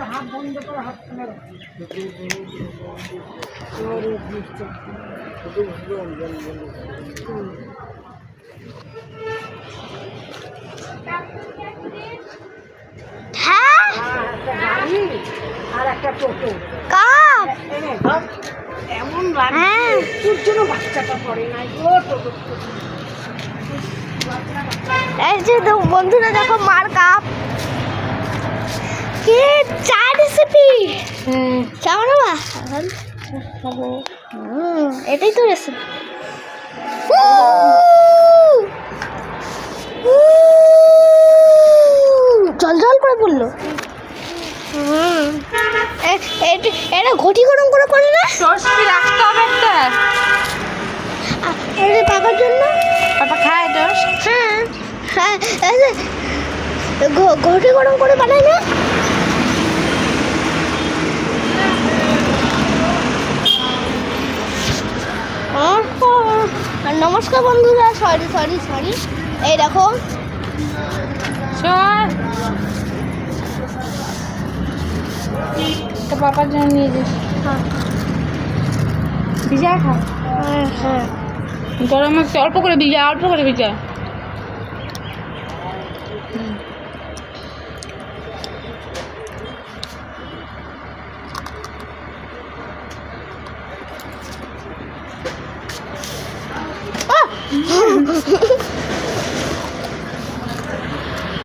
হাত বন্ধ করে হাত তুলে হ্যাঁ একটা গাড়ি আর একটা টোটো কাপ এমন লাগে তোর জন্য বাচ্চাটা পড়ে নাই গো টোটো এই যে বন্ধুরা দেখো মার কাপ কি চা রেসিপি কেমন বা এটাই তো রেসিপি জল জল করে পড়লো এটা ঘটি গরম করে পড়লো না সরষে রাখতে হবে একটা এটা পাকার জন্য পাপা খায় দোষ হ্যাঁ হ্যাঁ এই যে ঘটি গরম করে বানায় না নমস্কার বন্ধুরা সরি সরি সরি এই দেখো চল তো পাপার জন্য নিয়ে যাস ভিজা খা হ্যাঁ হ্যাঁ গরম একটু অল্প করে ভিজা অল্প করে ভিজা